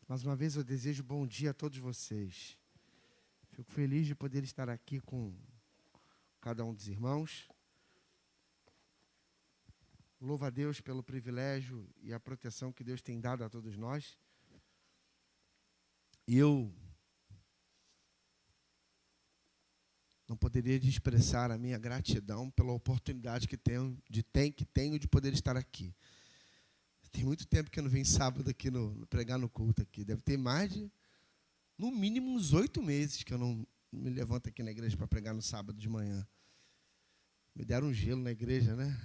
Mais uma vez eu desejo bom dia a todos vocês. Fico feliz de poder estar aqui com cada um dos irmãos. Louvo a Deus pelo privilégio e a proteção que Deus tem dado a todos nós. E eu não poderia expressar a minha gratidão pela oportunidade que tenho de poder estar aqui. Tem muito tempo que eu não venho sábado aqui pregar no culto aqui. Deve ter mais de, no mínimo, uns 8 meses que eu não me levanto aqui na igreja para pregar no sábado de manhã. Me deram um gelo na igreja, né?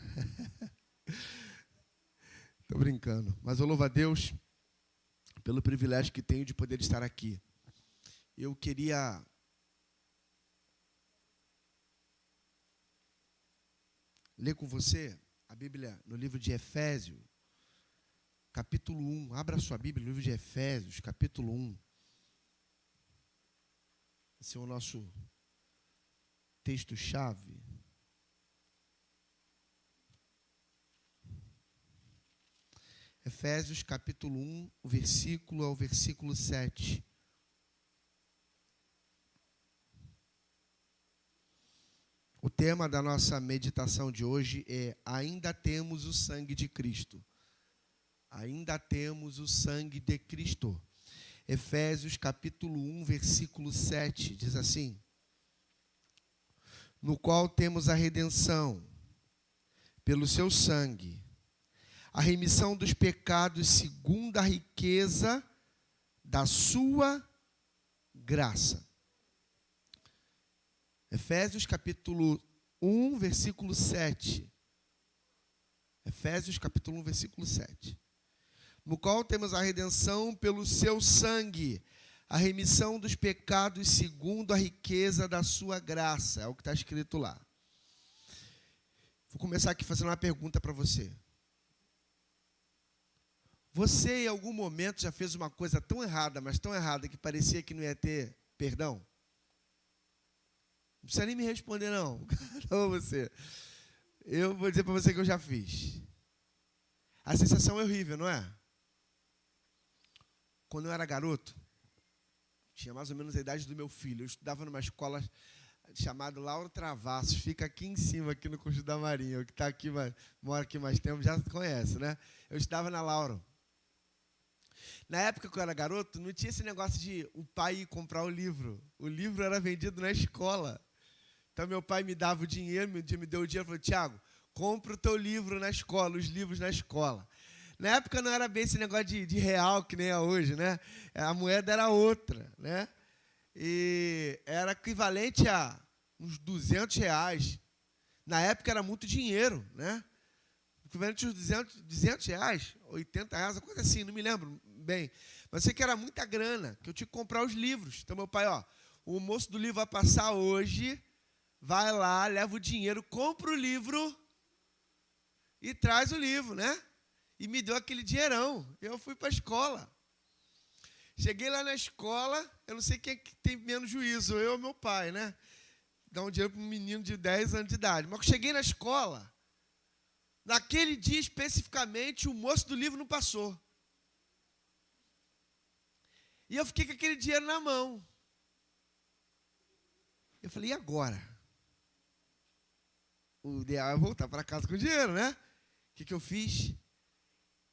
Estou brincando. Mas eu louvo a Deus pelo privilégio que tenho de poder estar aqui. Eu queria ler com você a Bíblia no livro de Efésios, capítulo 1. Abra sua Bíblia no livro de Efésios, capítulo 1. Esse é o nosso texto-chave. Efésios, capítulo 1, o versículo é o versículo 7. O tema da nossa meditação de hoje é: ainda temos o sangue de Cristo. Ainda temos o sangue de Cristo. Efésios, capítulo 1, versículo 7, diz assim: no qual temos a redenção, pelo seu sangue, a remissão dos pecados segundo a riqueza da sua graça. Efésios capítulo 1, versículo 7. Efésios capítulo 1, versículo 7. No qual temos a redenção pelo seu sangue, a remissão dos pecados segundo a riqueza da sua graça. É o que está escrito lá. Vou começar aqui fazendo uma pergunta para você. Você, em algum momento, já fez uma coisa tão errada, mas tão errada, que parecia que não ia ter perdão? Não precisa nem me responder, não. Não, você. Eu vou dizer para você que eu já fiz. A sensação é horrível, não é? Quando eu era garoto, tinha mais ou menos a idade do meu filho. Eu estudava numa escola chamada Lauro Travassos. Fica aqui em cima, aqui no curso da Marinha. O que está aqui, mora aqui mais tempo, já conhece, né? Eu estudava na Lauro. Na época que eu era garoto, não tinha esse negócio de o pai ir comprar o livro. O livro era vendido na escola. Então, meu pai me dava o dinheiro, me deu o dinheiro e falou: Tiago, compra o teu livro na escola, os livros na escola. Na época não era bem esse negócio de real, que nem é hoje, né? A moeda era outra, né? E era equivalente a uns R$200. Na época era muito dinheiro, né? Equivalente a uns R$200, R$80, uma coisa assim, não me lembro bem. Mas eu sei que era muita grana, que eu tinha que comprar os livros. Então, meu pai, o moço do livro vai passar hoje, vai lá, leva o dinheiro, compra o livro e traz o livro, né? E me deu aquele dinheirão. Eu fui para a escola. Cheguei lá na escola, eu não sei quem é que tem menos juízo, eu ou meu pai, né? Dá um dinheiro para um menino de 10 anos de idade. Mas quando cheguei na escola, naquele dia especificamente, o moço do livro não passou. E eu fiquei com aquele dinheiro na mão. Eu falei: e agora? O ideal é voltar para casa com o dinheiro, né? O que eu fiz?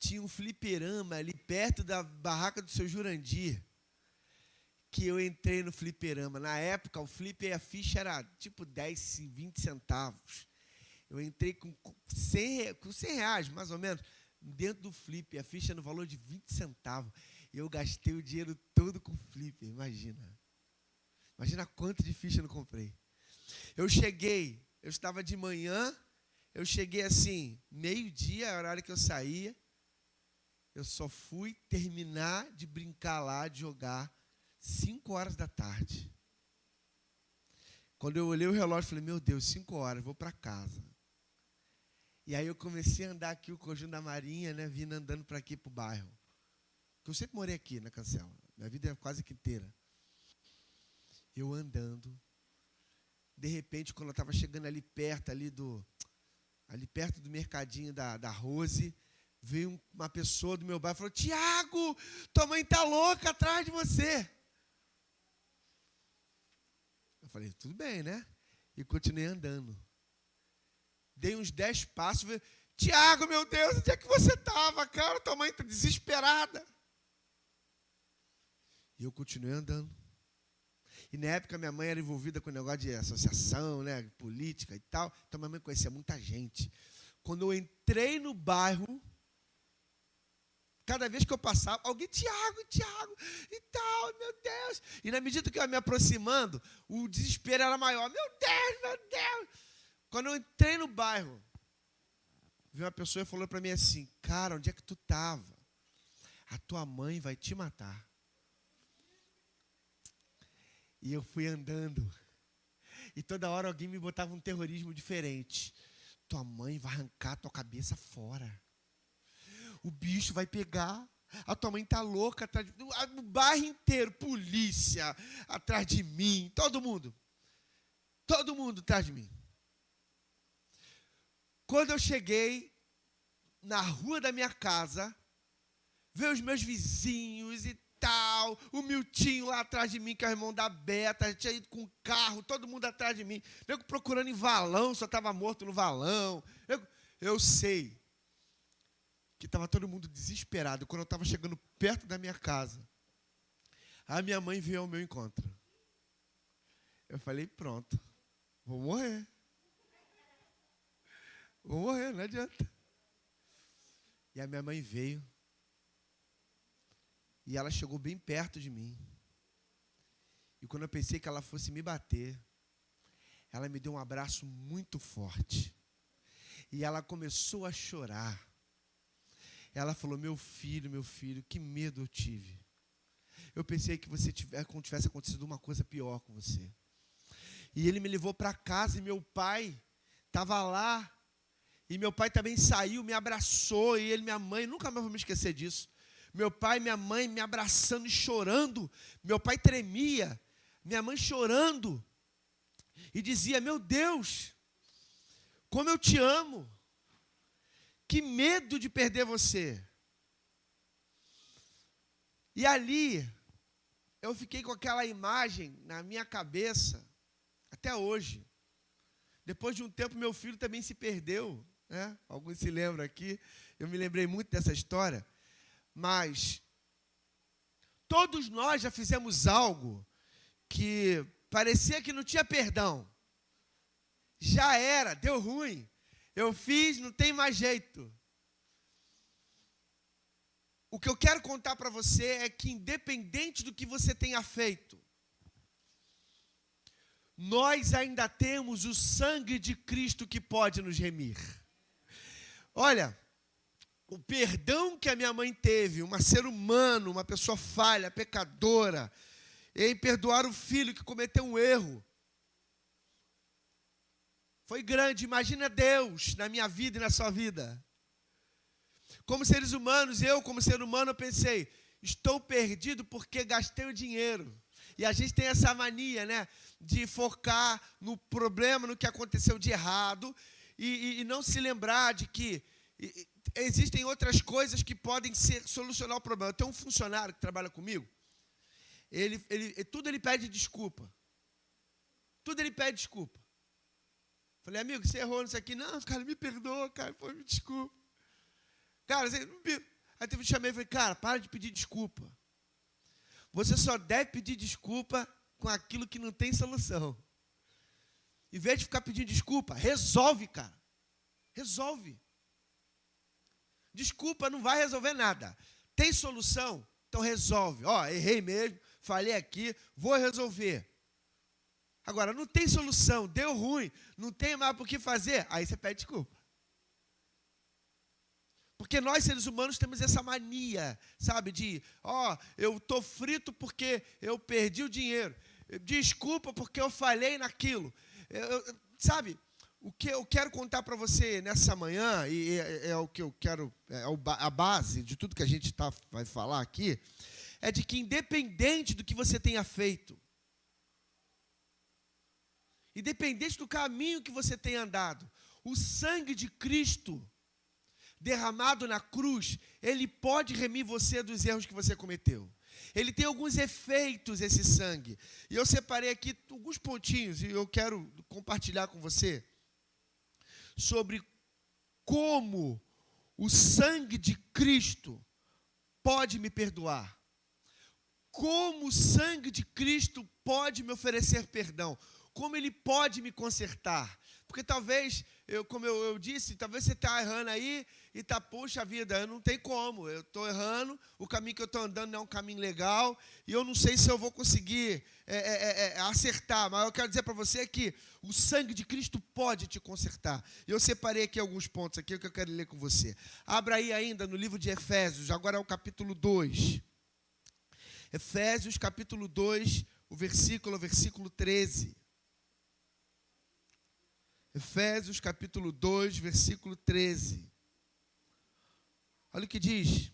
Tinha um fliperama ali perto da barraca do seu Jurandir, que eu entrei no fliperama. Na época, o flipper, a ficha era tipo 10, 20 centavos. Eu entrei com 100 reais, mais ou menos, dentro do flipper, a ficha no valor de 20 centavos. E eu gastei o dinheiro todo com flipper, imagina. Imagina quanto de ficha eu não comprei. Eu estava de manhã, eu cheguei assim, meio-dia, a hora que eu saía. Eu só fui terminar de brincar lá, de jogar, 5 horas da tarde. Quando eu olhei o relógio, falei: meu Deus, 5 horas, vou para casa. E aí eu comecei a andar aqui o Conjunto da Marinha, né, vindo andando para aqui, para o bairro. Porque eu sempre morei aqui na Cancela. Minha vida é quase que inteira. Eu andando. De repente, quando eu estava chegando ali perto do mercadinho da Rose, veio uma pessoa do meu bairro e falou: Tiago, tua mãe está louca atrás de você. Eu falei: tudo bem, né? E continuei andando. Dei uns 10 passos, falei: Tiago, meu Deus, onde é que você estava, cara? Tua mãe está desesperada. E eu continuei andando. E na época minha mãe era envolvida com o negócio de associação, né, política e tal. Então minha mãe conhecia muita gente. Quando eu entrei no bairro, cada vez que eu passava, alguém: Tiago, e tal, meu Deus. E na medida que eu ia me aproximando, o desespero era maior. Meu Deus. Quando eu entrei no bairro, veio uma pessoa e falou para mim assim: cara, onde é que tu estava? A tua mãe vai te matar. E eu fui andando. E toda hora alguém me botava um terrorismo diferente. Tua mãe vai arrancar a tua cabeça fora. O bicho vai pegar. A tua mãe está louca. O bairro inteiro, polícia, atrás de mim. Todo mundo atrás de mim. Quando eu cheguei na rua da minha casa, veio os meus vizinhos e tal, o Miltinho lá atrás de mim, que é o irmão da Beta, tinha ido com o carro, todo mundo atrás de mim, eu procurando em valão, só estava morto no valão. Eu sei que estava todo mundo desesperado. Quando eu estava chegando perto da minha casa, a minha mãe veio ao meu encontro. Eu falei: pronto, vou morrer, não adianta. E a minha mãe veio. E ela chegou bem perto de mim. E quando eu pensei que ela fosse me bater, ela me deu um abraço muito forte. E ela começou a chorar. Ela falou: meu filho, que medo eu tive. Eu pensei que como tivesse acontecido uma coisa pior com você. E ele me levou para casa e meu pai estava lá. E meu pai também saiu, me abraçou. E ele e minha mãe, nunca mais vou me esquecer disso. Meu pai e minha mãe me abraçando e chorando. Meu pai tremia. Minha mãe chorando. E dizia: meu Deus, como eu te amo. Que medo de perder você. E ali, eu fiquei com aquela imagem na minha cabeça, até hoje. Depois de um tempo, meu filho também se perdeu, né? Alguns se lembram aqui. Eu me lembrei muito dessa história. Mas todos nós já fizemos algo que parecia que não tinha perdão. Já era, deu ruim. Eu fiz, não tem mais jeito. O que eu quero contar para você é que, independente do que você tenha feito, nós ainda temos o sangue de Cristo que pode nos remir. Olha, o perdão que a minha mãe teve, um ser humano, uma pessoa falha, pecadora, em perdoar o filho que cometeu um erro, foi grande. Imagina Deus na minha vida e na sua vida. Como seres humanos, como ser humano, eu pensei: estou perdido porque gastei o dinheiro. E a gente tem essa mania, né, de focar no problema, no que aconteceu de errado, e não se lembrar de que existem outras coisas que podem solucionar o problema. Eu tenho um funcionário que trabalha comigo, tudo ele pede desculpa. Tudo ele pede desculpa. Falei: amigo, você errou nisso aqui. Não, cara, me perdoa, cara, pô, me desculpa. Cara, aí teve que chamar e falei: cara, para de pedir desculpa. Você só deve pedir desculpa com aquilo que não tem solução. Em vez de ficar pedindo desculpa, resolve, cara. Resolve. Desculpa não vai resolver nada. Tem solução? Então resolve. Errei mesmo, falei aqui, vou resolver. Agora, não tem solução, deu ruim, não tem mais por que fazer, aí você pede desculpa. Porque nós, seres humanos, temos essa mania, sabe, de, eu estou frito porque eu perdi o dinheiro. Desculpa porque eu falhei naquilo. Sabe, o que eu quero contar para você nessa manhã, e é o que eu quero, a base de tudo que a gente vai falar aqui, é de que, independente do que você tenha feito, independente do caminho que você tenha andado, o sangue de Cristo derramado na cruz, ele pode remir você dos erros que você cometeu. Ele tem alguns efeitos, esse sangue. E eu separei aqui alguns pontinhos, e eu quero compartilhar com você sobre como o sangue de Cristo pode me perdoar. Como o sangue de Cristo pode me oferecer perdão. Como ele pode me consertar. Porque talvez, como eu disse, talvez você está errando aí e está, poxa vida, não tem como. Eu estou errando, o caminho que eu estou andando não é um caminho legal e eu não sei se eu vou conseguir acertar. Mas eu quero dizer para você que o sangue de Cristo pode te consertar. Eu separei aqui alguns pontos aqui que eu quero ler com você. Abra aí ainda no livro de Efésios, agora é o capítulo 2. Efésios, capítulo 2, o versículo 13. Efésios, capítulo 2, versículo 13. Olha o que diz.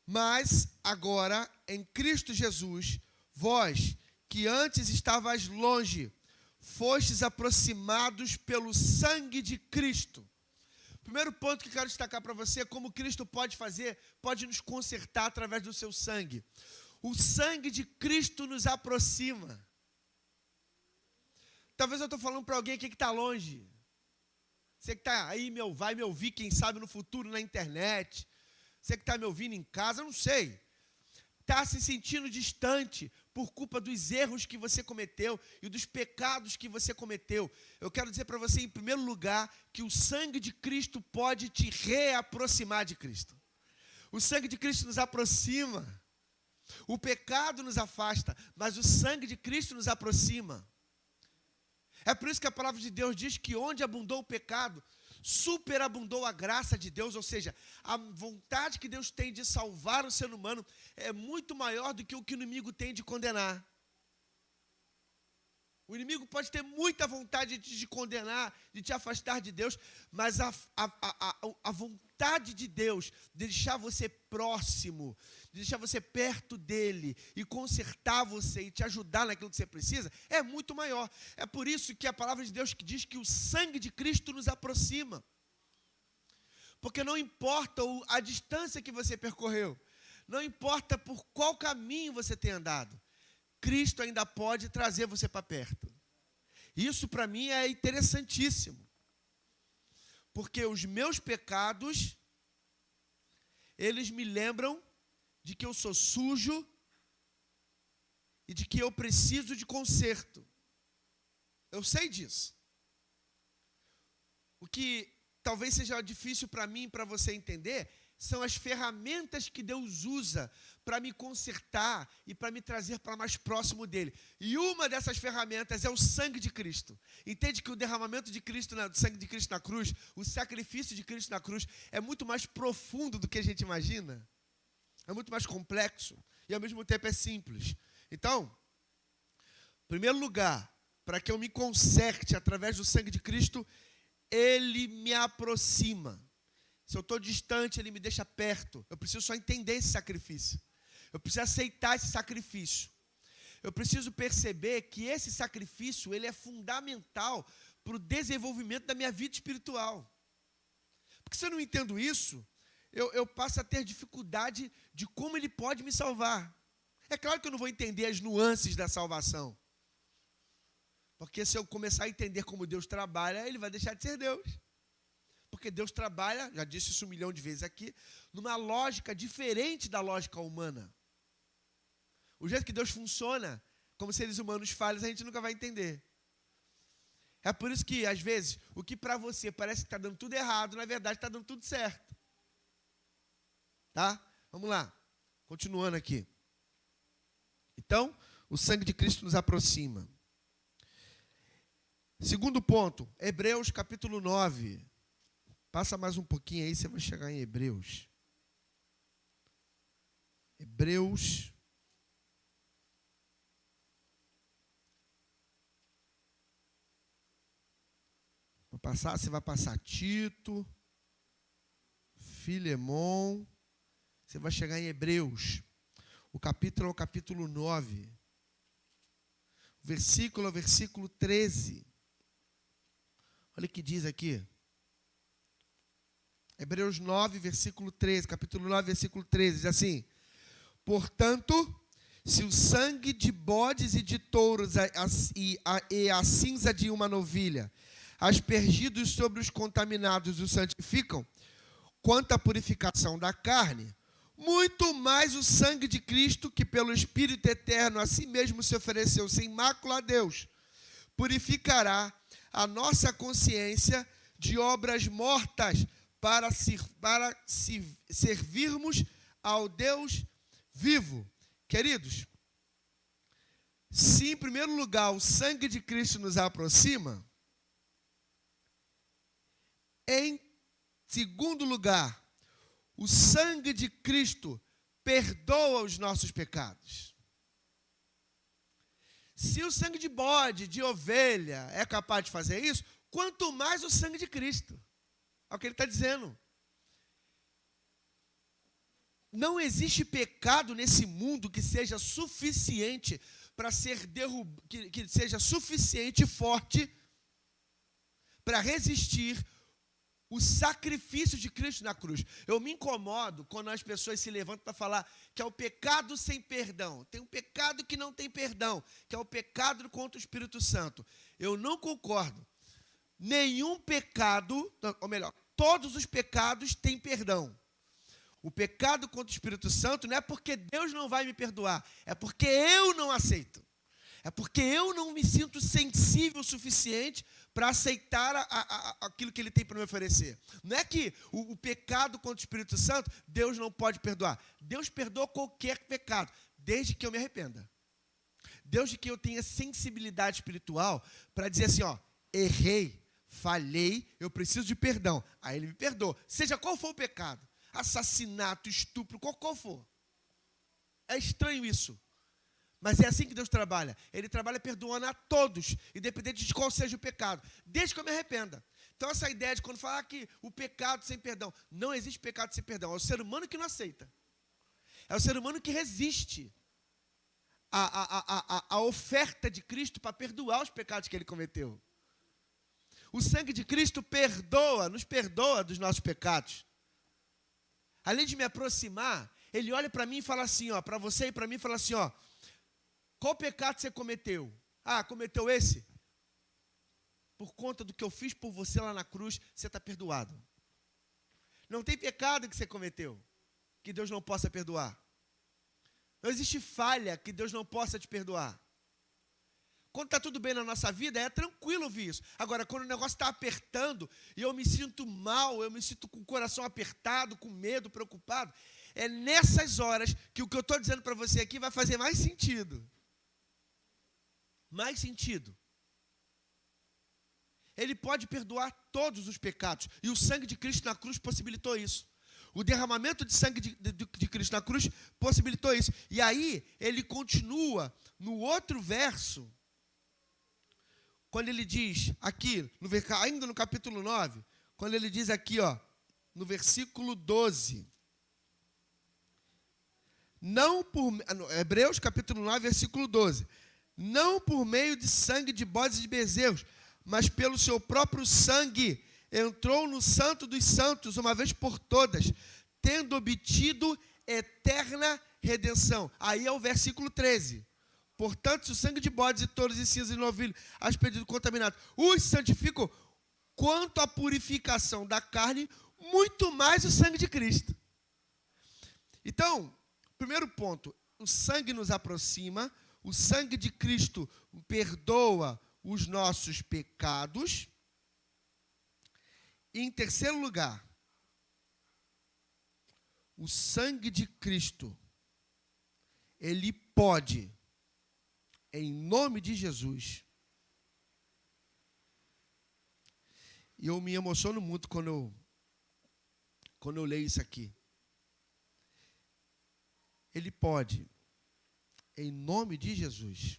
Mas agora, em Cristo Jesus, vós, que antes estavais longe, fostes aproximados pelo sangue de Cristo. Primeiro ponto que quero destacar para você é como Cristo pode nos consertar através do seu sangue. O sangue de Cristo nos aproxima. Talvez eu estou falando para alguém aqui que está longe. Você que está aí, vai me ouvir, quem sabe, no futuro, na internet. Você que está me ouvindo em casa, eu não sei. Está se sentindo distante por culpa dos erros que você cometeu e dos pecados que você cometeu. Eu quero dizer para você, em primeiro lugar, que o sangue de Cristo pode te reaproximar de Cristo. O sangue de Cristo nos aproxima. O pecado nos afasta, mas o sangue de Cristo nos aproxima. É por isso que a palavra de Deus diz que onde abundou o pecado, superabundou a graça de Deus, ou seja, a vontade que Deus tem de salvar o ser humano é muito maior do que o que o inimigo tem de condenar. O inimigo pode ter muita vontade de te condenar, de te afastar de Deus, mas a vontade de Deus de deixar você próximo, de deixar você perto dele e consertar você e te ajudar naquilo que você precisa, é muito maior. É por isso que a palavra de Deus diz que o sangue de Cristo nos aproxima. Porque não importa a distância que você percorreu, não importa por qual caminho você tem andado, Cristo ainda pode trazer você para perto. Isso para mim é interessantíssimo. Porque os meus pecados, eles me lembram de que eu sou sujo e de que eu preciso de conserto. Eu sei disso. O que talvez seja difícil para mim e para você entender são as ferramentas que Deus usa para me consertar e para me trazer para mais próximo dele. E uma dessas ferramentas é o sangue de Cristo. Entende que o derramamento de Cristo, do sangue de Cristo na cruz, o sacrifício de Cristo na cruz, é muito mais profundo do que a gente imagina. É muito mais complexo e ao mesmo tempo é simples. Então, em primeiro lugar, para que eu me conserte através do sangue de Cristo, ele me aproxima. Se eu estou distante, ele me deixa perto. Eu preciso só entender esse sacrifício. Eu preciso aceitar esse sacrifício. Eu preciso perceber que esse sacrifício ele é fundamental para o desenvolvimento da minha vida espiritual. Porque se eu não entendo isso, eu passo a ter dificuldade de como ele pode me salvar. É claro que eu não vou entender as nuances da salvação. Porque se eu começar a entender como Deus trabalha, ele vai deixar de ser Deus. Porque Deus trabalha, já disse isso 1 milhão de vezes aqui, numa lógica diferente da lógica humana. O jeito que Deus funciona, como seres humanos falhos, a gente nunca vai entender. É por isso que, às vezes, o que para você parece que está dando tudo errado, na verdade está dando tudo certo. Tá? Vamos lá. Continuando aqui. Então, o sangue de Cristo nos aproxima. Segundo ponto, Hebreus capítulo 9. Passa mais um pouquinho aí, você vai chegar em Hebreus. Hebreus. Você vai passar Tito, Filemon. Você vai chegar em Hebreus. O capítulo é o capítulo 9. Versículo é o versículo 13. Olha o que diz aqui. Hebreus 9, versículo 13, capítulo 9, versículo 13, diz assim: portanto, se o sangue de bodes e de touros e a cinza de uma novilha, aspergidos sobre os contaminados, os santificam, quanto à purificação da carne, muito mais o sangue de Cristo, que pelo Espírito eterno a si mesmo se ofereceu sem mácula a Deus, purificará a nossa consciência de obras mortas para servirmos ao Deus vivo. Queridos, se em primeiro lugar o sangue de Cristo nos aproxima, em segundo lugar, o sangue de Cristo perdoa os nossos pecados. Se o sangue de bode, de ovelha, é capaz de fazer isso, quanto mais o sangue de Cristo. É o que ele está dizendo. Não existe pecado nesse mundo que seja suficiente para ser que seja suficiente e forte para resistir o sacrifício de Cristo na cruz. Eu me incomodo quando as pessoas se levantam para falar que é o pecado sem perdão. Tem um pecado que não tem perdão, que é o pecado contra o Espírito Santo. Eu não concordo. Nenhum pecado, ou melhor, todos os pecados têm perdão. O pecado contra o Espírito Santo não é porque Deus não vai me perdoar, é porque eu não aceito. É porque eu não me sinto sensível o suficiente para aceitar aquilo que Ele tem para me oferecer. Não é que o pecado contra o Espírito Santo, Deus não pode perdoar. Deus perdoa qualquer pecado, desde que eu me arrependa. Desde que eu tenha sensibilidade espiritual para dizer assim, ó, errei, falhei, eu preciso de perdão. Aí Ele me perdoa, seja qual for o pecado. Assassinato, estupro, qual for. É estranho isso. Mas é assim que Deus trabalha. Ele trabalha perdoando a todos, independente de qual seja o pecado, desde que eu me arrependa. Então essa ideia de quando falar que o pecado sem perdão, não existe pecado sem perdão. É o ser humano que não aceita. É o ser humano que resiste à oferta de Cristo para perdoar os pecados que ele cometeu. O sangue de Cristo nos perdoa dos nossos pecados. Além de me aproximar, Ele olha para mim e fala assim, ó, para você e para mim, fala assim, ó, qual pecado você cometeu? Ah, cometeu esse? Por conta do que eu fiz por você lá na cruz, você está perdoado. Não tem pecado que você cometeu que Deus não possa perdoar. Não existe falha que Deus não possa te perdoar. Quando está tudo bem na nossa vida, é tranquilo ouvir isso. Agora, quando o negócio está apertando e eu me sinto mal, eu me sinto com o coração apertado, com medo, preocupado, é nessas horas que o que eu estou dizendo para você aqui vai fazer mais sentido. Mais sentido. Ele pode perdoar todos os pecados. E o sangue de Cristo na cruz possibilitou isso. O derramamento de sangue de Cristo na cruz possibilitou isso. E aí, ele continua no outro verso, quando ele diz aqui, ainda no capítulo 9, quando ele diz aqui, ó, no versículo 12. Hebreus capítulo 9, versículo 12. Não por meio de sangue de bodes e de bezerros, mas pelo seu próprio sangue, entrou no santo dos santos, uma vez por todas, tendo obtido eterna redenção. Aí é o versículo 13. Portanto, se o sangue de bodes e touros e cinzas e novilho, aspergido contaminado, os santificam, quanto à purificação da carne, muito mais o sangue de Cristo. Então, primeiro ponto, o sangue nos aproxima, o sangue de Cristo perdoa os nossos pecados. E, em terceiro lugar, o sangue de Cristo, ele pode, em nome de Jesus. E eu me emociono muito quando eu leio isso aqui. Ele pode, em nome de Jesus,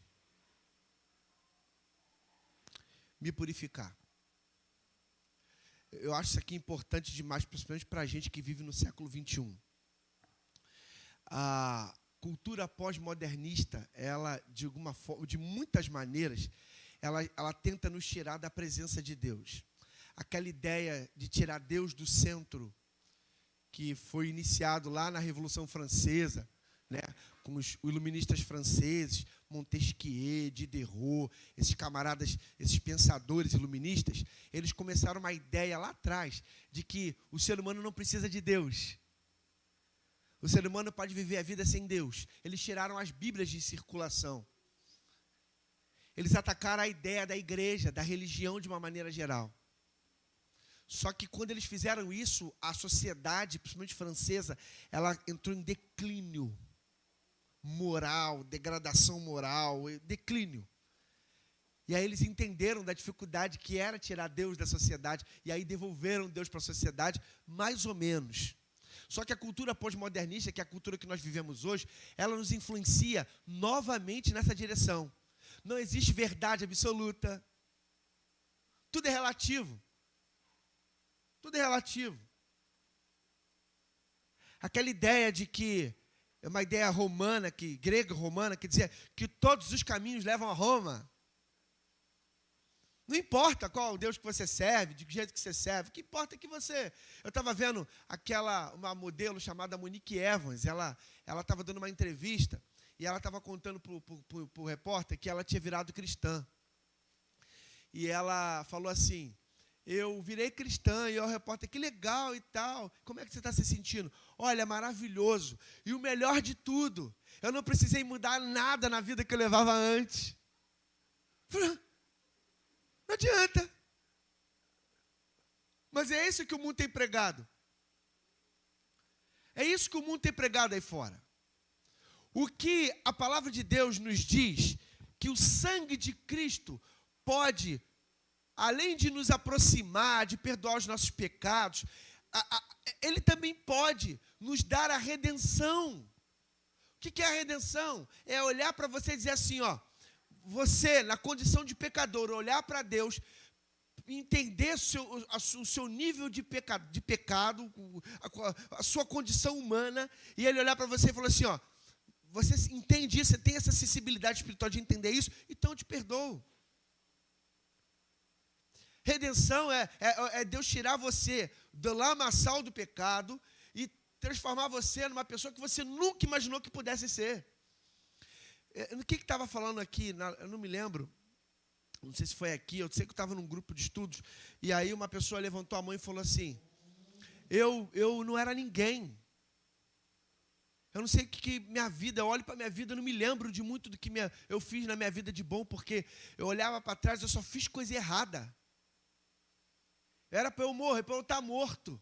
me purificar. Eu acho isso aqui importante demais, principalmente para a gente que vive no século 21. A cultura pós-modernista, ela, de muitas maneiras, ela tenta nos tirar da presença de Deus. Aquela ideia de tirar Deus do centro que foi iniciado lá na Revolução Francesa, né, com os iluministas franceses, Montesquieu, Diderot, esses camaradas, esses pensadores iluministas, eles começaram uma ideia lá atrás de que o ser humano não precisa de Deus. O ser humano pode viver a vida sem Deus. Eles tiraram as Bíblias de circulação. Eles atacaram a ideia da igreja, da religião de uma maneira geral. Só que quando eles fizeram isso, a sociedade, principalmente francesa, ela entrou em declínio moral, degradação moral, declínio. E aí eles entenderam da dificuldade que era tirar Deus da sociedade, e aí devolveram Deus para a sociedade, mais ou menos. Só que a cultura pós-modernista, que é a cultura que nós vivemos hoje, ela nos influencia novamente nessa direção. Não existe verdade absoluta. Tudo é relativo. Tudo é relativo. Aquela ideia de que, é uma ideia romana, grega romana, que dizia que todos os caminhos levam a Roma. Não importa qual Deus que você serve, de que jeito que você serve, o que importa é que você... Eu estava vendo uma modelo chamada Monique Evans, ela estava dando uma entrevista, e ela estava contando para o repórter que ela tinha virado cristã. E ela falou assim, eu virei cristã, e o repórter, que legal e tal, como é que você está se sentindo? Olha, maravilhoso, e o melhor de tudo, eu não precisei mudar nada na vida que eu levava antes. Não adianta. Mas é isso que o mundo tem pregado. É isso que o mundo tem pregado aí fora. O que a palavra de Deus nos diz, que o sangue de Cristo pode, além de nos aproximar, de perdoar os nossos pecados, ele também pode nos dar a redenção. O que é a redenção? É olhar para você e dizer assim, ó, você, na condição de pecador, olhar para Deus, entender o seu nível de pecado, a sua condição humana, e ele olhar para você e falar assim, ó, você entende isso, você tem essa sensibilidade espiritual de entender isso, então eu te perdoo. Redenção é Deus tirar você do lamaçal do pecado e transformar você numa pessoa que você nunca imaginou que pudesse ser. O que estava falando aqui? Eu não me lembro. Não sei se foi aqui. Eu sei que eu estava num grupo de estudos. E aí uma pessoa levantou a mão e falou assim, eu não era ninguém. Eu não sei o que minha vida, eu olho para a minha vida, eu não me lembro de muito do que eu fiz na minha vida de bom, porque eu olhava para trás, eu só fiz coisa errada. Era para eu morrer, para eu estar morto.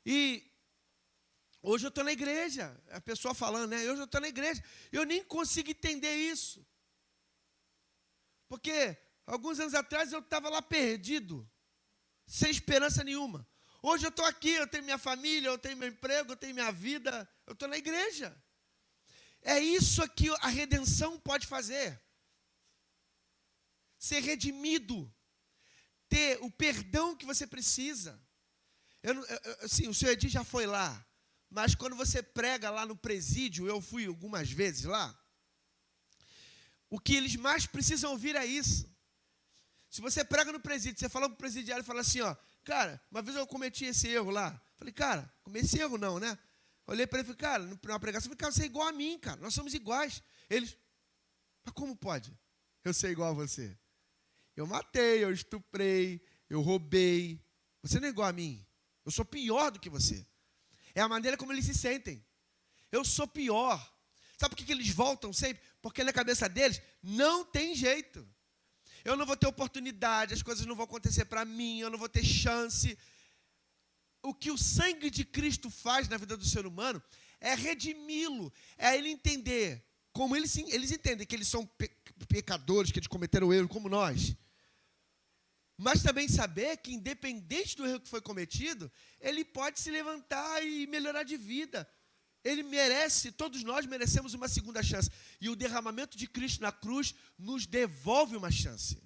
E hoje eu estou na igreja, a pessoa falando, né? Hoje eu estou na igreja, eu nem consigo entender isso. Porque alguns anos atrás eu estava lá perdido, sem esperança nenhuma. Hoje eu estou aqui, eu tenho minha família, eu tenho meu emprego, eu tenho minha vida, eu estou na igreja. É isso que a redenção pode fazer. Ser redimido, ter o perdão que você precisa. Assim, o senhor Edi já foi lá, mas quando você prega lá no presídio, eu fui algumas vezes lá, o que eles mais precisam ouvir é isso. Se você prega no presídio, você fala para o presidiário e fala assim, ó, cara, uma vez eu cometi esse erro lá. Falei, cara, cometi esse erro não, né? Olhei para ele e falei, cara, numa pregação, eu falei, cara, você é igual a mim, cara, nós somos iguais. Eles, mas como pode eu ser igual a você? Eu matei, eu estuprei, eu roubei. Você não é igual a mim. Eu sou pior do que você. É a maneira como eles se sentem. Eu sou pior. Sabe por que eles voltam sempre? Porque na cabeça deles não tem jeito. Eu não vou ter oportunidade, as coisas não vão acontecer para mim, eu não vou ter chance. O que o sangue de Cristo faz na vida do ser humano é redimi-lo, é ele entender, como eles entendem que eles são pecadores, que eles cometeram erro como nós. Mas também saber que, independente do erro que foi cometido, ele pode se levantar e melhorar de vida. Ele merece, todos nós merecemos uma segunda chance. E o derramamento de Cristo na cruz nos devolve uma chance.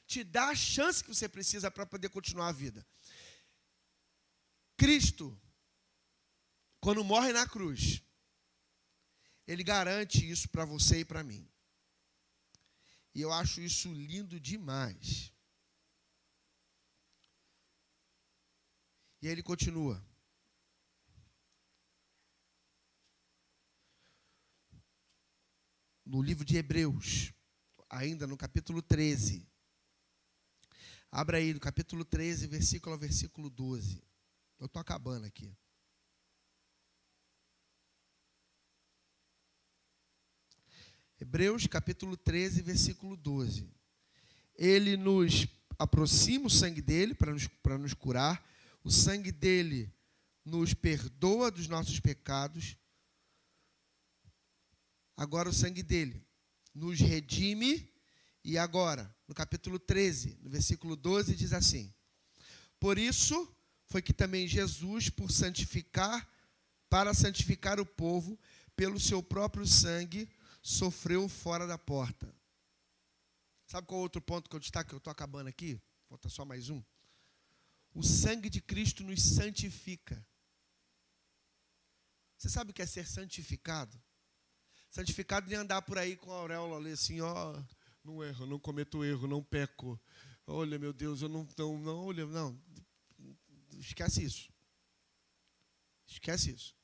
Te dá a chance que você precisa para poder continuar a vida. Cristo, quando morre na cruz, ele garante isso para você e para mim. E eu acho isso lindo demais. E aí ele continua. no livro de Hebreus, ainda no capítulo 13. Abra aí no capítulo 13, versículo a versículo 12. Eu estou acabando aqui. Hebreus capítulo 13, versículo 12. Ele nos aproxima o sangue dele para nos curar. O sangue dele nos perdoa dos nossos pecados. Agora o sangue dele nos redime. E agora, no capítulo 13, no versículo 12, diz assim: por isso foi que também Jesus, para santificar o povo, pelo seu próprio sangue, sofreu fora da porta. Sabe qual é o outro ponto que eu destaco? Eu estou acabando aqui. Falta só mais um. O sangue de Cristo nos santifica. Você sabe o que é ser santificado? Santificado nem andar por aí com a auréola ali assim, ó, não erro, não cometo erro, não peco. Olha, meu Deus, eu não, olha, não. Esquece isso. Esquece isso.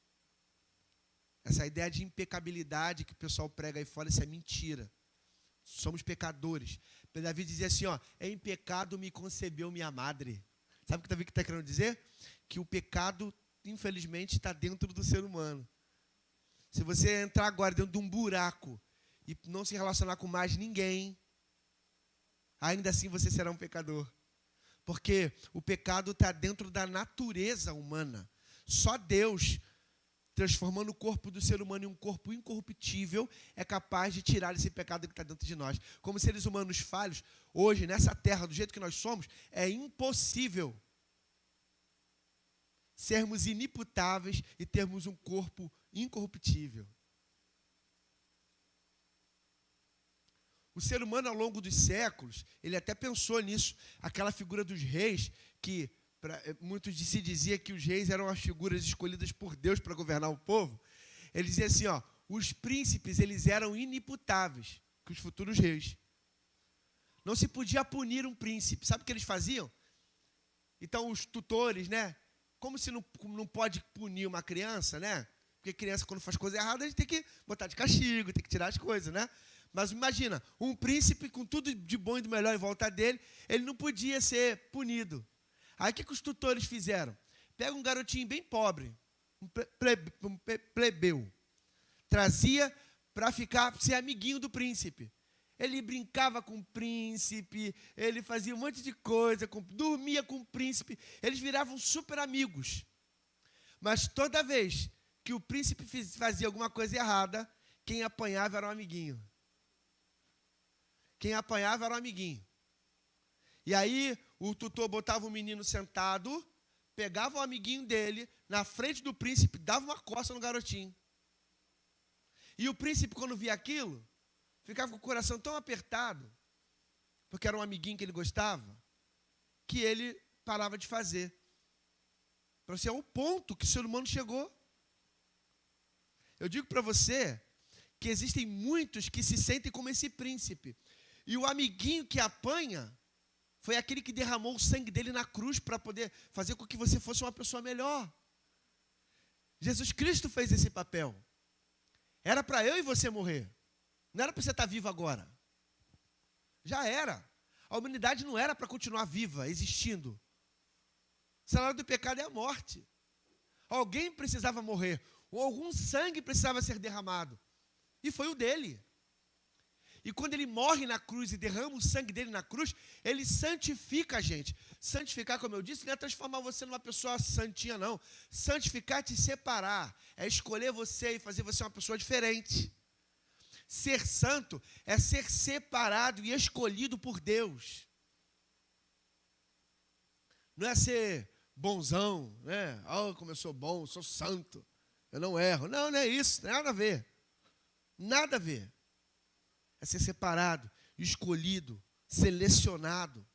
Essa ideia de impecabilidade que o pessoal prega aí fora, isso é mentira. Somos pecadores. Davi dizia assim, ó, em pecado me concebeu minha madre. Sabe o que Davi está querendo dizer? Que o pecado, infelizmente, está dentro do ser humano. Se você entrar agora dentro de um buraco e não se relacionar com mais ninguém, ainda assim você será um pecador. Porque o pecado está dentro da natureza humana. Só Deus, transformando o corpo do ser humano em um corpo incorruptível, é capaz de tirar esse pecado que está dentro de nós. Como seres humanos falhos, hoje, nessa terra, do jeito que nós somos, é impossível sermos inimputáveis e termos um corpo incorruptível. O ser humano, ao longo dos séculos, ele até pensou nisso. Aquela figura dos reis, que muitos se dizia que os reis eram as figuras escolhidas por Deus para governar o povo. Ele dizia assim, ó, os príncipes, eles eram inimputáveis, que os futuros reis. Não se podia punir um príncipe. Sabe o que eles faziam? Então, os tutores, né? Como se não pode punir uma criança, né? Porque criança, quando faz coisa errada, a gente tem que botar de castigo, tem que tirar as coisas, né? Mas imagina, um príncipe com tudo de bom e do melhor em volta dele, ele não podia ser punido. Aí o que os tutores fizeram? Pega um garotinho bem pobre, um plebeu, trazia para ser amiguinho do príncipe. Ele brincava com o príncipe, ele fazia um monte de coisa, dormia com o príncipe, eles viravam super amigos. Mas toda vez que o príncipe fazia alguma coisa errada, quem apanhava era um amiguinho. Quem apanhava era um amiguinho. E aí o tutor botava o menino sentado, pegava o amiguinho dele, na frente do príncipe, dava uma coça no garotinho. E o príncipe, quando via aquilo, ficava com o coração tão apertado, porque era um amiguinho que ele gostava, que ele parava de fazer. Para você, é o ponto que o ser humano chegou. Eu digo para você que existem muitos que se sentem como esse príncipe. E o amiguinho que apanha foi aquele que derramou o sangue dele na cruz para poder fazer com que você fosse uma pessoa melhor. Jesus Cristo fez esse papel. Era para eu e você morrer. Não era para você estar vivo agora. Já era. A humanidade não era para continuar viva, existindo. O salário do pecado é a morte. Alguém precisava morrer. Ou algum sangue precisava ser derramado. E foi o dele. E quando ele morre na cruz e derrama o sangue dele na cruz, ele santifica a gente. Santificar, como eu disse, não é transformar você numa pessoa santinha, não. Santificar é te separar. É escolher você e fazer você uma pessoa diferente. Ser santo é ser separado e escolhido por Deus. Não é ser bonzão, né? Oh, como eu sou bom, sou santo, eu não erro. Não, não é isso, não tem nada a ver. Nada a ver. É ser separado, escolhido, selecionado.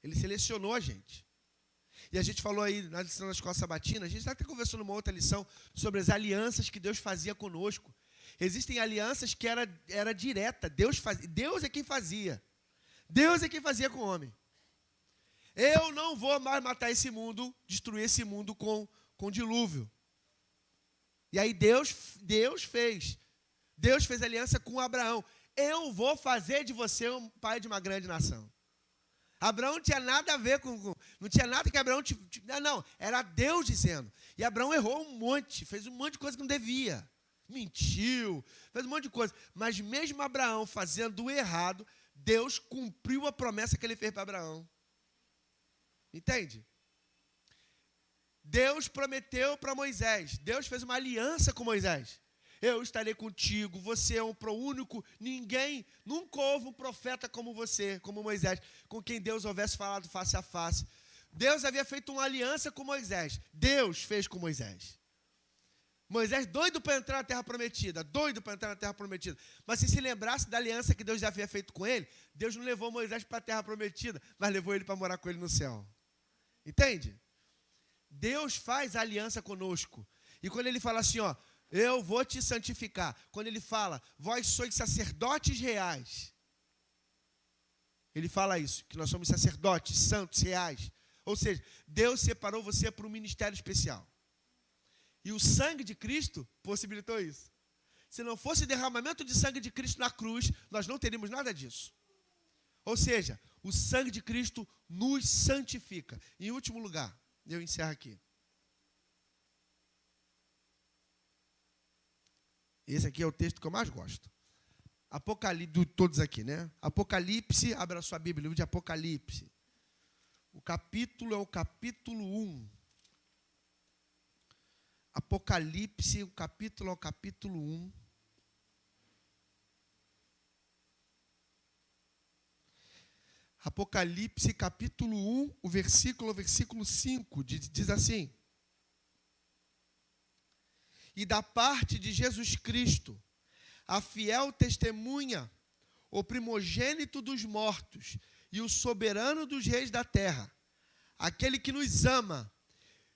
Ele selecionou a gente. E a gente falou aí na lição da escola sabatina, a gente está até conversando numa outra lição sobre as alianças que Deus fazia conosco. Existem alianças que era direta, Deus é quem fazia. Deus é quem fazia com o homem. Eu não vou mais matar esse mundo, destruir esse mundo com dilúvio. E aí Deus fez. Deus fez aliança com Abraão. Eu vou fazer de você um pai de uma grande nação. Abraão não tinha nada a ver não tinha nada que Abraão... Não, era Deus dizendo. E Abraão errou um monte, fez um monte de coisa que não devia. Mentiu, fez um monte de coisa. Mas mesmo Abraão fazendo o errado, Deus cumpriu a promessa que ele fez para Abraão. Entende? Deus prometeu para Moisés. Deus fez uma aliança com Moisés. Eu estarei contigo, você é um único, ninguém, nunca houve um profeta como você, como Moisés, com quem Deus houvesse falado face a face. Deus havia feito uma aliança com Moisés. Deus fez com Moisés. Moisés doido para entrar na terra prometida, Mas se lembrasse da aliança que Deus já havia feito com ele, Deus não levou Moisés para a terra prometida, mas levou ele para morar com ele no céu. Entende? Deus faz a aliança conosco. E quando ele fala assim, ó, eu vou te santificar. Quando ele fala, vós sois sacerdotes reais. Ele fala isso, que nós somos sacerdotes, santos, reais. Ou seja, Deus separou você para um ministério especial. E o sangue de Cristo possibilitou isso. Se não fosse o derramamento de sangue de Cristo na cruz, nós não teríamos nada disso. Ou seja, o sangue de Cristo nos santifica. Em último lugar, eu encerro aqui. Esse aqui é o texto que eu mais gosto. Apocalipse, de todos aqui, né? Apocalipse, abra sua Bíblia, livro de Apocalipse. O capítulo é o capítulo 1. Apocalipse, o capítulo é o capítulo 1. Apocalipse, capítulo 1, o versículo 5, diz assim: e da parte de Jesus Cristo, a fiel testemunha, o primogênito dos mortos e o soberano dos reis da terra, aquele que nos ama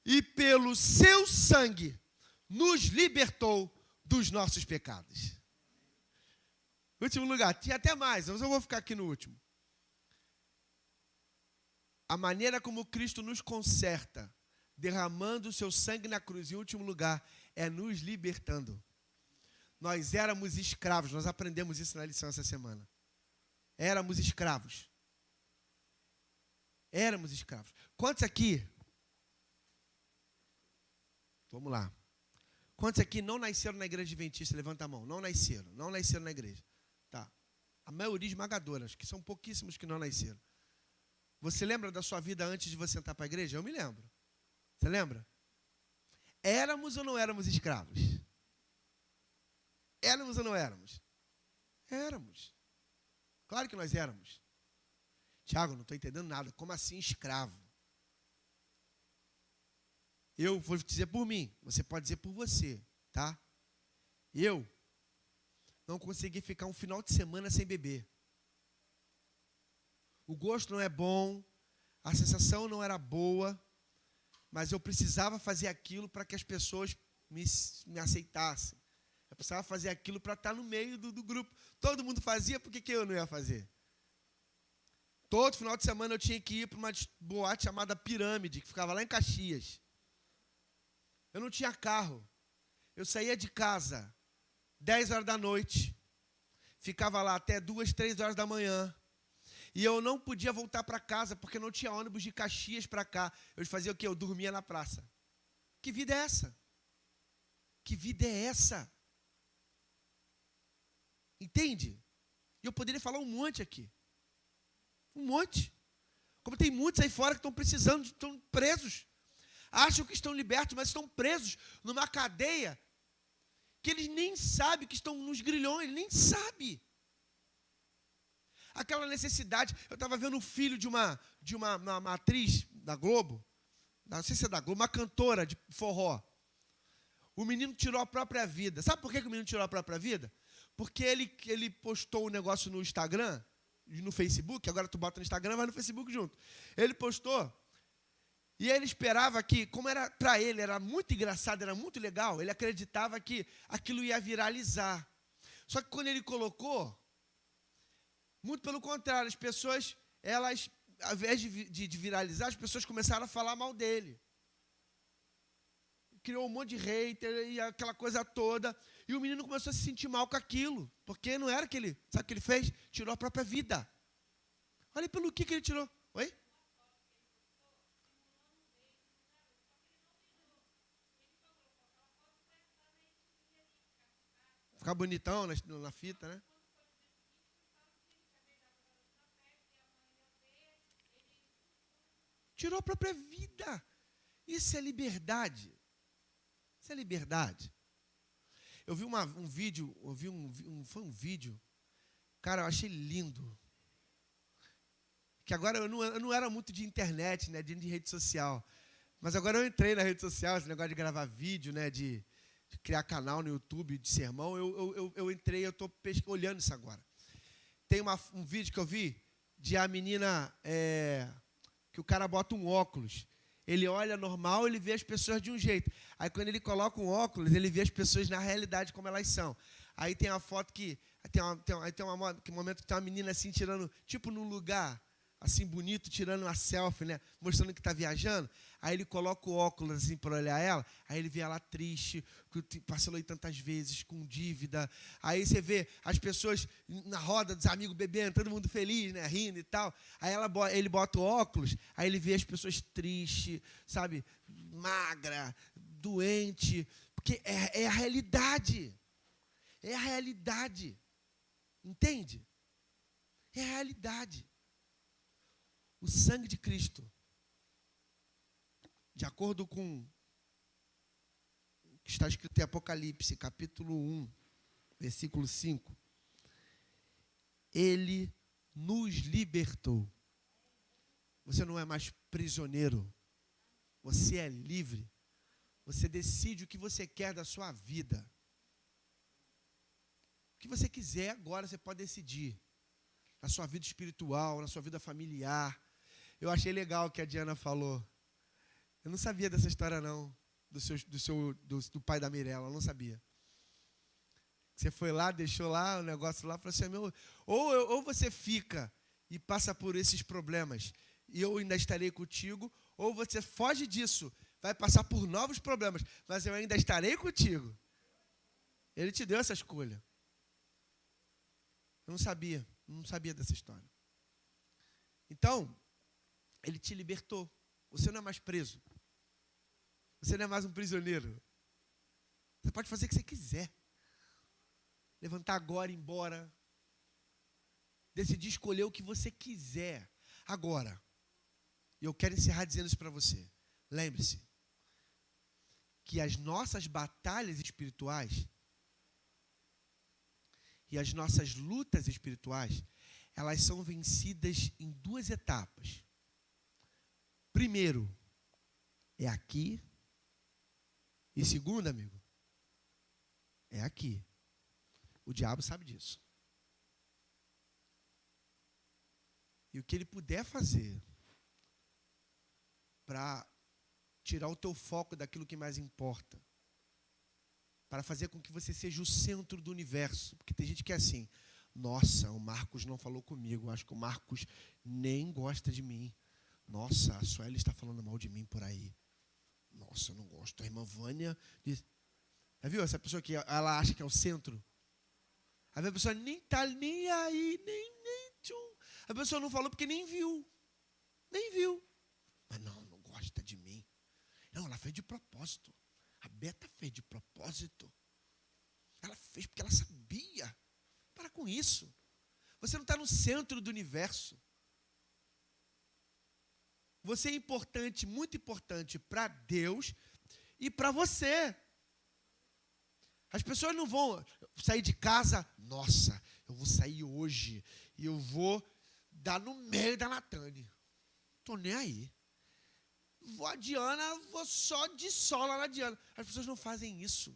e pelo seu sangue nos libertou dos nossos pecados. Último lugar, tinha até mais, mas eu vou ficar aqui no último. A maneira como Cristo nos conserta, derramando o seu sangue na cruz, em último lugar, é nos libertando. Nós éramos escravos, nós aprendemos isso na lição essa semana. Éramos escravos. Éramos escravos. Quantos aqui? Vamos lá. Quantos aqui não nasceram na igreja adventista? Levanta a mão. Não nasceram na igreja. Tá. A maioria esmagadora, acho que são pouquíssimos que não nasceram. Você lembra da sua vida antes de você entrar para a igreja? Eu me lembro. Você lembra? Éramos ou não éramos escravos? Éramos ou não éramos? Éramos. Claro que nós éramos. Tiago, não estou entendendo nada. Como assim escravo? Eu vou dizer por mim, você pode dizer por você, tá? Eu não consegui ficar um final de semana sem beber. O gosto não é bom, a sensação não era boa, mas eu precisava fazer aquilo para que as pessoas me aceitassem. Eu precisava fazer aquilo para estar no meio do grupo. Todo mundo fazia, por que eu não ia fazer? Todo final de semana eu tinha que ir para uma boate chamada Pirâmide, que ficava lá em Caxias. Eu não tinha carro. Eu saía de casa 10 horas da noite, ficava lá até 2, 3 horas da manhã. E eu não podia voltar para casa, porque não tinha ônibus de Caxias para cá. Eu fazia o quê? Eu dormia na praça. Que vida é essa? Que vida é essa? Entende? E eu poderia falar um monte aqui. Um monte. Como tem muitos aí fora que estão precisando, estão presos. Acham que estão libertos, mas estão presos numa cadeia que eles nem sabem que estão nos grilhões, nem sabem. Aquela necessidade. Eu estava vendo o filho de uma atriz da Globo, não sei se é da Globo, uma cantora de forró. O menino tirou a própria vida. Sabe por que o menino tirou a própria vida? Porque ele postou um negócio no Instagram, no Facebook, agora tu bota no Instagram, vai no Facebook junto. Ele postou, e ele esperava que, como era para ele, era muito engraçado, era muito legal, ele acreditava que aquilo ia viralizar. Só que quando ele colocou, muito pelo contrário, as pessoas, elas, ao invés de viralizar, as pessoas começaram a falar mal dele. criou um monte de hater e aquela coisa toda. E o menino começou a se sentir mal com aquilo. Porque não era aquele... Sabe o que ele fez? Tirou a própria vida. Olha pelo que ele tirou. Oi? Ficar bonitão na fita, né? Tirou a própria vida. Isso é liberdade. Isso é liberdade. Eu vi um vídeo, foi um vídeo, cara, eu achei lindo. Que agora eu não era muito de internet, né, de rede social. Mas agora eu entrei na rede social, esse negócio de gravar vídeo, né, de criar canal no YouTube de sermão. Eu entrei, eu estou olhando isso agora. Tem um vídeo que eu vi de a menina, que o cara bota um óculos. Ele olha normal, ele vê as pessoas de um jeito. Aí, quando ele coloca um óculos, ele vê as pessoas na realidade como elas são. Aí tem uma foto que... Tem um momento que tem uma menina assim, tirando... Tipo, num lugar, assim, bonito, tirando uma selfie, né? Mostrando que está viajando. Aí ele coloca o óculos, assim, para olhar ela. Aí ele vê ela triste, que parcelou tantas vezes, com dívida. Aí você vê as pessoas na roda dos amigos bebendo, todo mundo feliz, né? Rindo e tal. Aí ele bota o óculos, aí ele vê as pessoas tristes, sabe? Magra, doente. Porque é a realidade. É a realidade. Entende? É a realidade. O sangue de Cristo, de acordo com o que está escrito em Apocalipse, capítulo 1, versículo 5, ele nos libertou. Você não é mais prisioneiro. Você é livre. Você decide o que você quer da sua vida. O que você quiser agora você pode decidir. Na sua vida espiritual, na sua vida familiar. Eu achei legal o que a Diana falou. Eu não sabia dessa história, não. Do pai da Mirella, eu não sabia. Você foi lá, deixou lá o negócio lá, falou assim, ou você fica e passa por esses problemas, e eu ainda estarei contigo, ou você foge disso, vai passar por novos problemas, mas eu ainda estarei contigo. Ele te deu essa escolha. Eu não sabia dessa história. Então, ele te libertou. Você não é mais preso. Você não é mais um prisioneiro. Você pode fazer o que você quiser. Levantar agora e ir embora. Decidir escolher o que você quiser. Agora, eu quero encerrar dizendo isso para você. Lembre-se que as nossas batalhas espirituais e as nossas lutas espirituais, elas são vencidas em duas etapas. Primeiro, é aqui. E segundo, amigo, é aqui. O diabo sabe disso. E o que ele puder fazer para tirar o teu foco daquilo que mais importa, para fazer com que você seja o centro do universo. Porque tem gente que é assim, nossa, o Marcos não falou comigo, acho que o Marcos nem gosta de mim. Nossa, a Sueli está falando mal de mim por aí. Nossa, eu não gosto. A irmã Vânia diz... Já viu essa pessoa que ela acha que é o centro? Aí a pessoa nem está nem aí, nem tchum. A pessoa não falou porque nem viu. Nem viu. Mas não gosta de mim. Não, ela fez de propósito. A Beta fez de propósito. Ela fez porque ela sabia. Para com isso. Você não está no centro do universo. Você é importante, muito importante para Deus e para você. As pessoas não vão sair de casa, nossa, eu vou sair hoje e eu vou dar no meio da Natane. Estou nem aí. Vou a Diana, vou só de sola na Diana. As pessoas não fazem isso.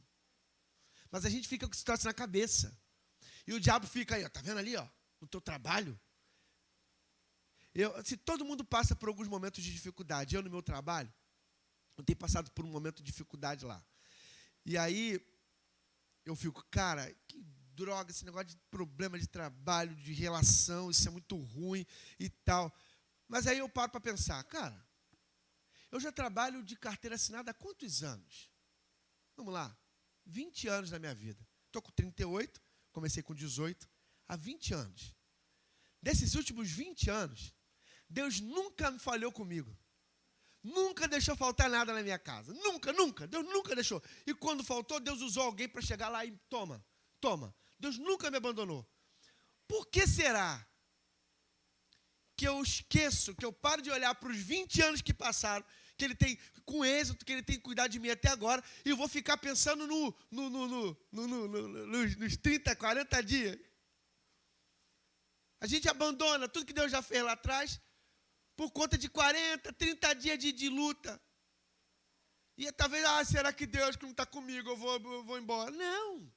Mas a gente fica com esse troço na cabeça. E o diabo fica aí, ó, tá vendo ali, ó, no teu trabalho? Se todo mundo passa por alguns momentos de dificuldade, eu no meu trabalho, eu tenho passado por um momento de dificuldade lá. E aí, eu fico, cara, que droga, esse negócio de problema de trabalho, de relação, isso é muito ruim e tal. Mas aí eu paro para pensar, cara, eu já trabalho de carteira assinada há quantos anos? vamos lá, 20 anos na minha vida. Estou com 38, comecei com 18, há 20 anos. Desses últimos 20 anos, Deus nunca falhou comigo. Nunca deixou faltar nada na minha casa. Nunca, nunca. Deus nunca deixou. E quando faltou, Deus usou alguém para chegar lá e toma. Deus nunca me abandonou. Por que será que eu esqueço, que eu paro de olhar para os 20 anos que passaram, que Ele tem, com êxito, que Ele tem cuidado de mim até agora, e eu vou ficar pensando nos 30, 40 dias? A gente abandona tudo que Deus já fez lá atrás, por conta de 40, 30 dias de luta. E talvez, será que Deus que não está comigo, eu vou embora? Não.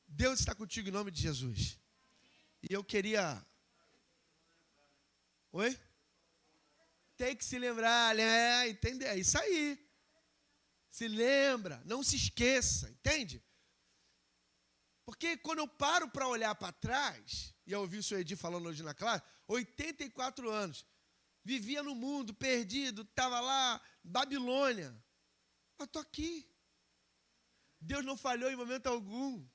Deus está contigo em nome de Jesus. E eu queria... Oi? Tem que se lembrar, entende? É isso aí. Se lembra, não se esqueça, entende? Porque quando eu paro para olhar para trás, e eu ouvi o senhor Edir falando hoje na classe, 84 anos, vivia no mundo, perdido, estava lá, Babilônia. Eu estou aqui. Deus não falhou em momento algum.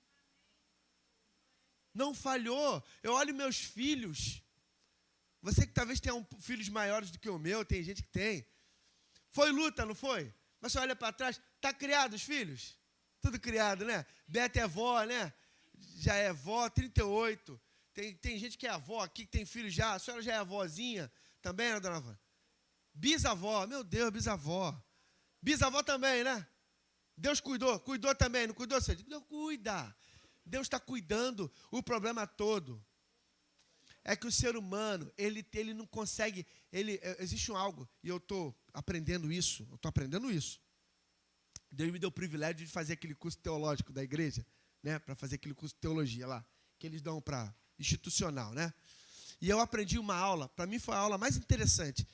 Não falhou. Eu olho meus filhos. Você que talvez tenha filhos maiores do que o meu, tem gente que tem. Foi luta, não foi? Mas você olha para trás, está criado os filhos? Tudo criado, né? Beta é vó, né? Já é vó, 38. Tem gente que é avó aqui, que tem filho já. A senhora já é avózinha também, né, dona Vânia? Bisavó, meu Deus, bisavó. Bisavó também, né? Deus cuidou também, não cuidou? Deus cuida. Deus está cuidando. O problema todo é que o ser humano, ele não consegue, existe algo, e eu estou aprendendo isso, Deus me deu o privilégio de fazer aquele curso teológico da igreja, né, para fazer aquele curso de teologia lá, que eles dão para institucional, né? E eu aprendi uma aula, para mim foi a aula mais interessante,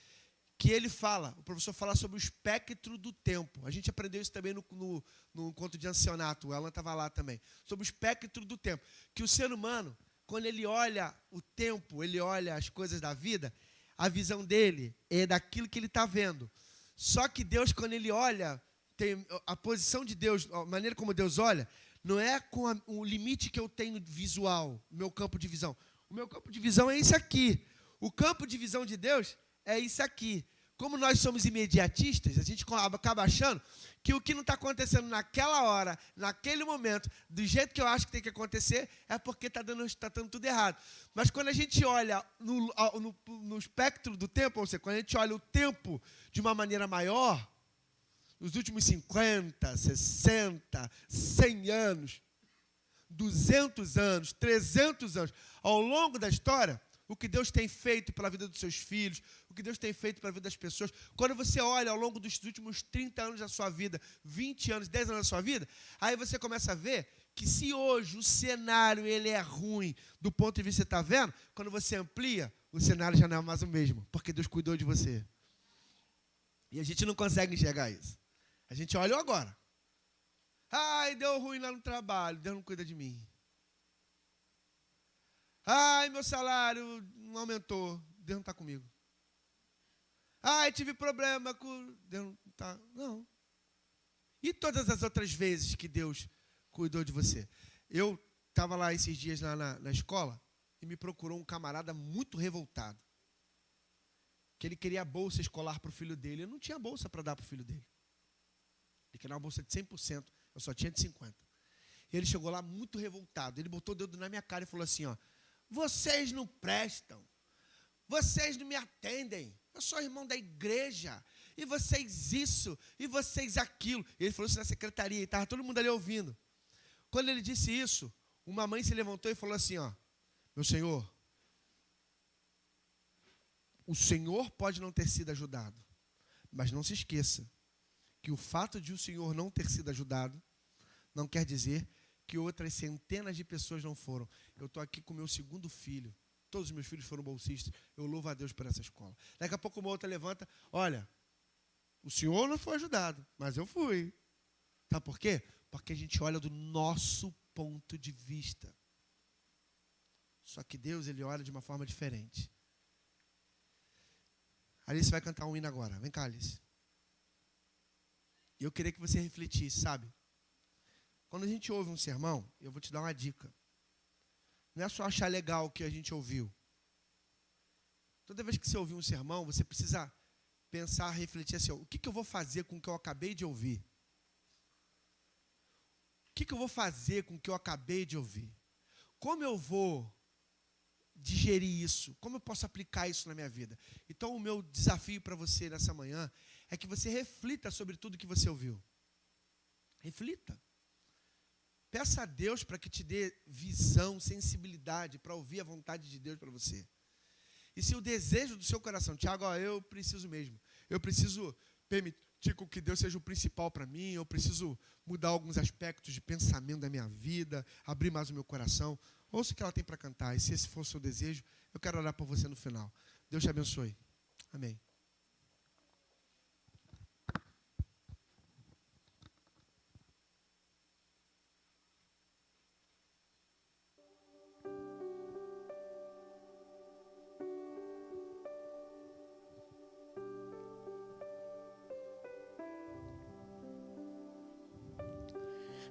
que o professor fala sobre o espectro do tempo. A gente aprendeu isso também no encontro de ancianato, o Alan estava lá também, sobre o espectro do tempo, que o ser humano, quando ele olha o tempo, ele olha as coisas da vida, a visão dele é daquilo que ele está vendo. Só que Deus, quando ele olha, tem a posição de Deus, a maneira como Deus olha, não é com o limite que eu tenho visual, o meu campo de visão. O meu campo de visão é isso aqui. O campo de visão de Deus é isso aqui. Como nós somos imediatistas, a gente acaba achando que o que não está acontecendo naquela hora, naquele momento, do jeito que eu acho que tem que acontecer, é porque está dando tudo errado. Mas quando a gente olha no espectro do tempo, ou seja, quando a gente olha o tempo de uma maneira maior, nos últimos 50, 60, 100 anos, 200 anos, 300 anos, ao longo da história, o que Deus tem feito pela vida dos seus filhos, o que Deus tem feito pela vida das pessoas. Quando você olha ao longo dos últimos 30 anos da sua vida, 20 anos, 10 anos da sua vida, aí você começa a ver que se hoje o cenário ele é ruim do ponto de vista que você está vendo, quando você amplia, o cenário já não é mais o mesmo, porque Deus cuidou de você. E a gente não consegue enxergar isso. A gente olha agora. Ai, deu ruim lá no trabalho, Deus não cuida de mim. Ai, meu salário não aumentou, Deus não está comigo. Ai, tive problema com... Deus não está... Não. E todas as outras vezes que Deus cuidou de você? Eu estava lá esses dias na escola e me procurou um camarada muito revoltado. Que ele queria bolsa escolar para o filho dele. Eu não tinha bolsa para dar para o filho dele. Ele queria uma bolsa de 100%, eu só tinha de 50%. E ele chegou lá muito revoltado. Ele botou o dedo na minha cara e falou assim, ó, vocês não prestam, vocês não me atendem, eu sou irmão da igreja, e vocês isso, e vocês aquilo. E ele falou isso na secretaria, e estava todo mundo ali ouvindo. Quando ele disse isso, uma mãe se levantou e falou assim, ó, meu senhor, o senhor pode não ter sido ajudado, mas não se esqueça que o fato de o senhor não ter sido ajudado não quer dizer que outras centenas de pessoas não foram. Eu estou aqui com o meu segundo filho. Todos os meus filhos foram bolsistas. Eu louvo a Deus por essa escola. Daqui a pouco uma outra levanta. Olha, o senhor não foi ajudado, mas eu fui. Sabe por quê? Porque a gente olha do nosso ponto de vista. Só que Deus, Ele olha de uma forma diferente. Alice vai cantar um hino agora. Vem cá, Alice. E eu queria que você refletisse, sabe? Quando a gente ouve um sermão, eu vou te dar uma dica. Não é só achar legal o que a gente ouviu. Toda vez que você ouvir um sermão, você precisa pensar, refletir assim, o que eu vou fazer com o que eu acabei de ouvir? O que eu vou fazer com o que eu acabei de ouvir? Como eu vou digerir isso? Como eu posso aplicar isso na minha vida? Então, o meu desafio para você nessa manhã é que você reflita sobre tudo que você ouviu. Reflita. Peça a Deus para que te dê visão, sensibilidade para ouvir a vontade de Deus para você. E se o desejo do seu coração, Tiago, eu preciso mesmo, eu preciso permitir que Deus seja o principal para mim, eu preciso mudar alguns aspectos de pensamento da minha vida, abrir mais o meu coração, ouça o que ela tem para cantar. E se esse for o seu desejo, eu quero orar por você no final. Deus te abençoe. Amém.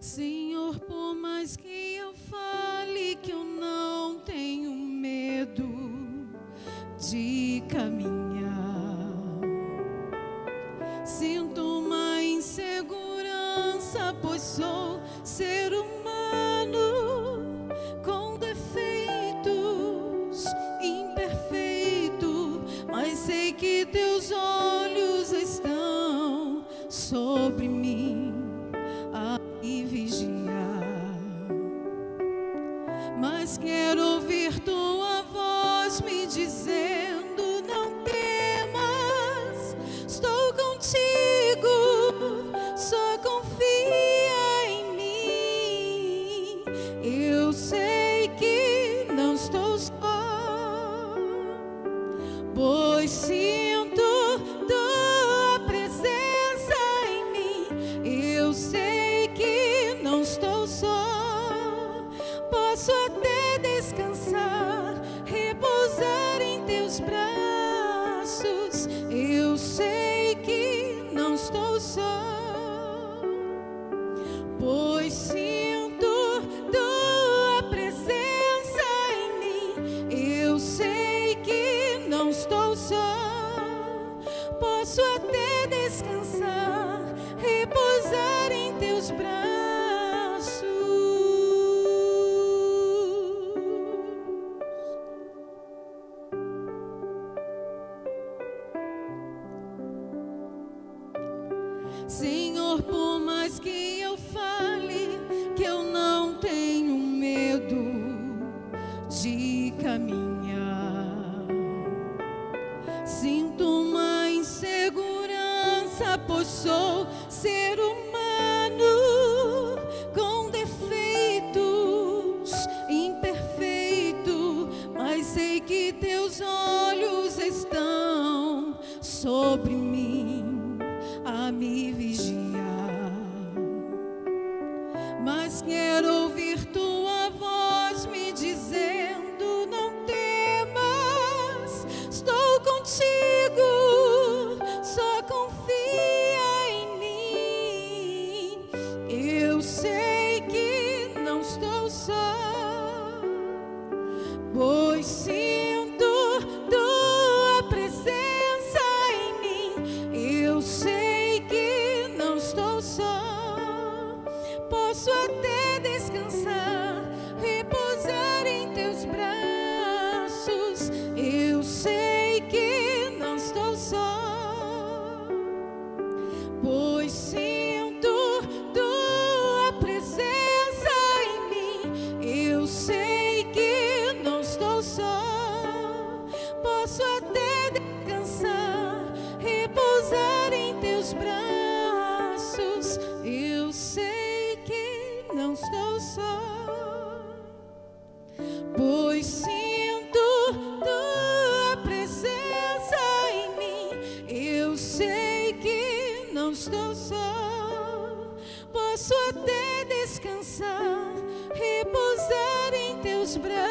Senhor, por mais que eu fale que eu não tenho medo de caminhar, sinto uma insegurança, pois sou ser humano com defeitos, imperfeito, mas sei que teus olhos estão sobre mim e vigiar, mas quero ouvir tua voz me dizendo: não temas, estou contigo, só confia em mim. Eu sei que não estou só, pois sinto tua presença em mim. Eu sei que não estou só, posso até descansar, repousar em teus braços. Eu sei que não estou só, pois sinto tua presença em mim. Eu sei que não estou só, posso até descansar, repousar em teus braços. Senhor, por mais que eu fale que eu não tenho medo de caminhar, sinto uma insegurança, pois sou ser humano com defeitos, imperfeito, mas sei que teus olhos estão sobre mim a me vigiar, mas quero ouvir tua voz me dizendo: não temas, estou contigo, só confia em mim. Eu sei que não estou só, pois sinto tua presença em mim. Eu sei que não estou só, posso até descansar, repousar em teus braços. Eu sei que não estou só, pois sinto tua presença em mim. Eu sei que não estou só, posso até descansar, repousar em teus braços. Eu sei que não estou só, pois sinto tua presença em mim. Eu sei que não estou só, posso até descansar, repousar em teus braços.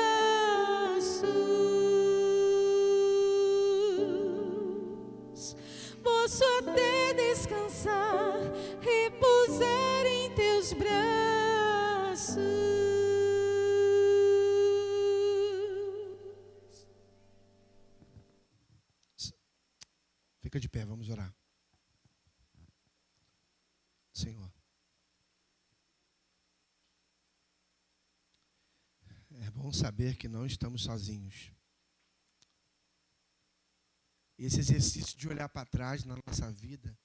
Posso até descansar, Fica de pé, vamos orar. Senhor, é bom saber que não estamos sozinhos. Esse exercício de olhar para trás na nossa vida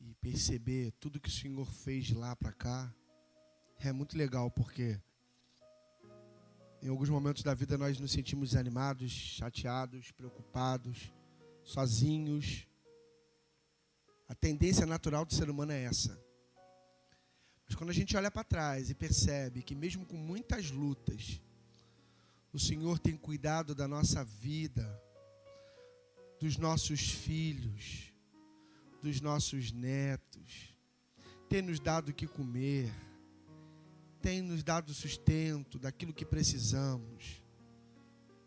e perceber tudo que o Senhor fez de lá para cá é muito legal, porque em alguns momentos da vida nós nos sentimos desanimados, chateados, preocupados, sozinhos. A tendência natural do ser humano é essa. Mas quando a gente olha para trás e percebe que mesmo com muitas lutas, o Senhor tem cuidado da nossa vida, dos nossos filhos, dos nossos netos, tem nos dado o que comer, tem nos dado sustento daquilo que precisamos.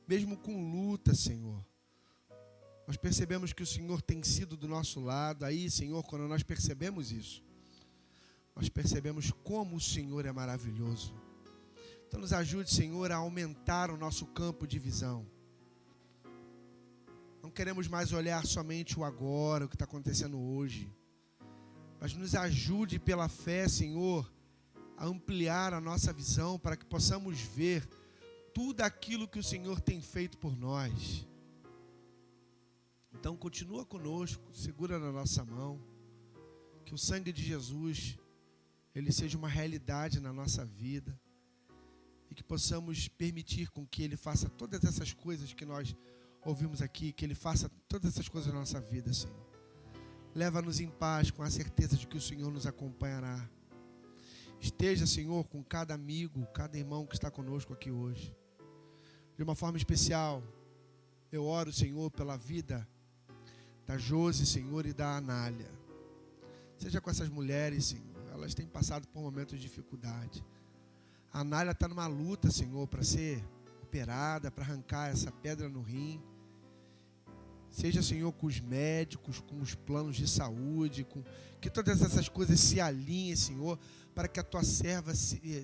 Mesmo com luta, Senhor, nós percebemos que o Senhor tem sido do nosso lado. Aí, Senhor, quando nós percebemos isso, nós percebemos como o Senhor é maravilhoso. Então nos ajude, Senhor, a aumentar o nosso campo de visão. Não queremos mais olhar somente o agora, o que está acontecendo hoje. Mas nos ajude pela fé, Senhor, a ampliar a nossa visão para que possamos ver tudo aquilo que o Senhor tem feito por nós. Então continua conosco, segura na nossa mão. Que o sangue de Jesus, ele seja uma realidade na nossa vida. E que possamos permitir com que ele faça todas essas coisas que nós ouvimos aqui, que ele faça todas essas coisas na nossa vida, Senhor. Leva-nos em paz com a certeza de que o Senhor nos acompanhará. Esteja, Senhor, com cada amigo, cada irmão que está conosco aqui hoje. De uma forma especial, eu oro, Senhor, pela vida da Josi, Senhor, e da Anália. Seja com essas mulheres, Senhor, elas têm passado por momentos de dificuldade. A Anália está numa luta, Senhor, para ser operada, para arrancar essa pedra no rim. Seja, Senhor, com os médicos, com os planos de saúde, que todas essas coisas se alinhem, Senhor, para que a tua serva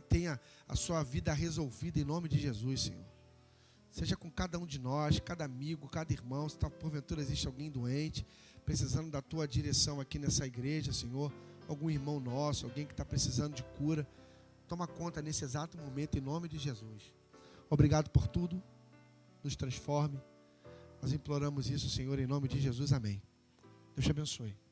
tenha a sua vida resolvida em nome de Jesus, Senhor. Seja com cada um de nós, cada amigo, cada irmão. Se porventura existe alguém doente, precisando da tua direção aqui nessa igreja, Senhor, algum irmão nosso, alguém que está precisando de cura, toma conta nesse exato momento em nome de Jesus. Obrigado por tudo, nos transforme. Nós imploramos isso, Senhor, em nome de Jesus, amém. Deus te abençoe.